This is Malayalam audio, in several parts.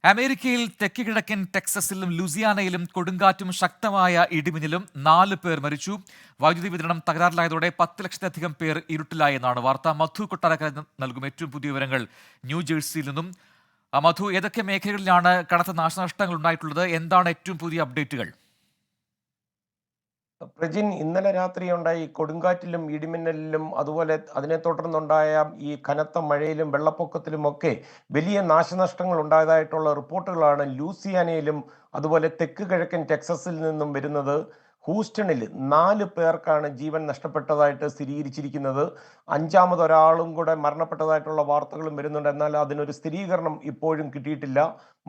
അമേരിക്കയിൽ തെക്ക് കിഴക്കൻ ടെക്സസിലും ലൂസിയാനയിലും കൊടുങ്കാറ്റും ശക്തമായ ഇടിമിന്നലും 4 പേർ മരിച്ചു. വൈദ്യുതി വിതരണം തകരാറിലായതോടെ 10 ലക്ഷത്തിലധികം പേർ ഇരുട്ടിലായെന്നാണ് വാർത്ത. മധു കൊട്ടാരക്കര നൽകും ഏറ്റവും പുതിയ വിവരങ്ങൾ ന്യൂജേഴ്സിയിൽ നിന്നും. മധു, ഏതൊക്കെ മേഖലകളിലാണ് കനത്ത നാശനഷ്ടങ്ങൾ ഉണ്ടായിട്ടുള്ളത്? എന്താണ് ഏറ്റവും പുതിയ അപ്ഡേറ്റുകൾ? പ്രജിൻ, ഇന്നലെ രാത്രിയുണ്ടായി കൊടുങ്കാറ്റിലും ഇടിമിന്നലിലും അതുപോലെ അതിനെ തുടർന്നുണ്ടായ ഈ കനത്ത മഴയിലും വെള്ളപ്പൊക്കത്തിലുമൊക്കെ വലിയ നാശനഷ്ടങ്ങൾ ഉണ്ടായതായിട്ടുള്ള റിപ്പോർട്ടുകളാണ് ലൂസിയാനയിലും അതുപോലെ തെക്ക് കിഴക്കൻ ടെക്സസിൽ നിന്നും വരുന്നത്. ഹൂസ്റ്റണിൽ 4 പേർക്കാണ് ജീവൻ നഷ്ടപ്പെട്ടതായിട്ട് സ്ഥിരീകരിച്ചിരിക്കുന്നത്. 5ാമത് ഒരാളും കൂടെ മരണപ്പെട്ടതായിട്ടുള്ള വാർത്തകളും വരുന്നുണ്ട്. എന്നാൽ അതിനൊരു സ്ഥിരീകരണം ഇപ്പോഴും കിട്ടിയിട്ടില്ല.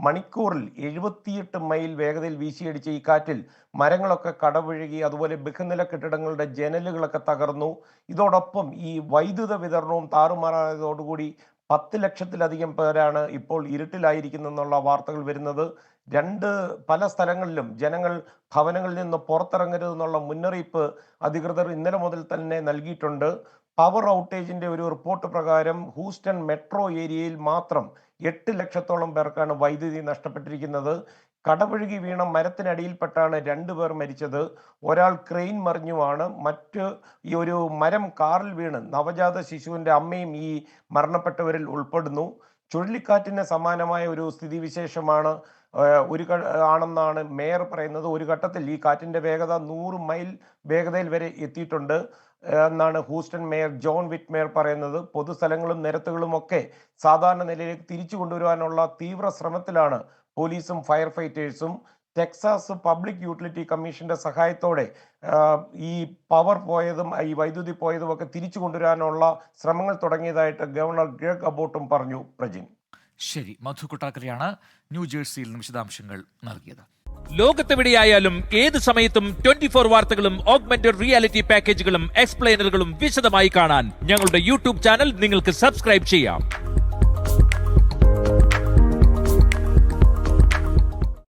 മണിക്കൂറിൽ 78 മൈൽ വേഗതയിൽ വീശിയടിച്ച ഈ കാറ്റിൽ മരങ്ങളൊക്കെ കടപുഴകി, അതുപോലെ ബഹുനില കെട്ടിടങ്ങളുടെ ജനലുകളൊക്കെ തകർന്നു. ഇതോടൊപ്പം ഈ വൈദ്യുത വിതരണവും താറുമാറായതോടുകൂടി 10 ലക്ഷത്തിലധികം പേരാണ് ഇപ്പോൾ ഇരുട്ടിലായിരിക്കുന്നെന്നുള്ള വാർത്തകൾ വരുന്നത്. പല സ്ഥലങ്ങളിലും ജനങ്ങൾ ഭവനങ്ങളിൽ നിന്ന് പുറത്തിറങ്ങരുതെന്നുള്ള മുന്നറിയിപ്പ് അധികൃതർ ഇന്നലെ മുതൽ തന്നെ നൽകിയിട്ടുണ്ട്. പവർ ഔട്ടേജിന്റെ ഒരു റിപ്പോർട്ട് പ്രകാരം ഹൂസ്റ്റൺ മെട്രോ ഏരിയയിൽ മാത്രം 8 ലക്ഷത്തോളം പേർക്കാണ് വൈദ്യുതി നഷ്ടപ്പെട്ടിരിക്കുന്നത്. കടപുഴകി വീണ മരത്തിനടിയിൽപ്പെട്ടാണ് 2 പേർ മരിച്ചത്. ഒരാൾ ക്രെയിൻ മറിഞ്ഞുമാണ്. ഈ ഒരു മരം കാറിൽ വീണ് നവജാത ശിശുവിന്റെ അമ്മയും ഈ മരണപ്പെട്ടവരിൽ ഉൾപ്പെടുന്നു. ചുഴലിക്കാറ്റിന് സമാനമായ ഒരു സ്ഥിതിവിശേഷമാണ് ആണെന്നാണ് മേയർ പറയുന്നത്. ഒരു ഘട്ടത്തിൽ ഈ കാറ്റിന്റെ വേഗത 100 മൈൽ വേഗതയിൽ വരെ എത്തിയിട്ടുണ്ട് എന്നാണ് ഹൂസ്റ്റൺ മേയർ ജോൺ വിറ്റ്മേയർ പറയുന്നത്. പൊതുസ്ഥലങ്ങളും നിരത്തുകളും ഒക്കെ സാധാരണ നിലയിലേക്ക് തിരിച്ചു കൊണ്ടുവരാനുള്ള തീവ്ര ശ്രമത്തിലാണ് പോലീസും ഫയർ ഫൈറ്റേഴ്സും. ടെക്സാസ് പബ്ലിക് യൂട്ടിലിറ്റി കമ്മീഷന്റെ സഹായത്തോടെ ഈ പവർ പോയതും ഈ വൈദ്യുതി പോയതും ഒക്കെ തിരിച്ചു കൊണ്ടുവരാനുള്ള ശ്രമങ്ങൾ തുടങ്ങിയതായിട്ട് ഗവർണർ ഗ്രെഗ് അബോട്ടും പറഞ്ഞു. പ്രജിൻ, ശരി. മധു കൊട്ടാരക്കരയാണ് ന്യൂജേഴ്സിയിൽ നിന്ന് വിശദാംശങ്ങൾ നൽകിയത്. ലോകത്തെവിടെയായാലും ഏത് സമയത്തും 24 വാർത്തകളും ഓഗ്മെന്റഡ് റിയാലിറ്റി പാക്കേജുകളും എക്സ്പ്ലെയിനറുകളും വിശദമായി കാണാൻ ഞങ്ങളുടെ യൂട്യൂബ് ചാനൽ നിങ്ങൾക്ക് സബ്സ്ക്രൈബ് ചെയ്യാം.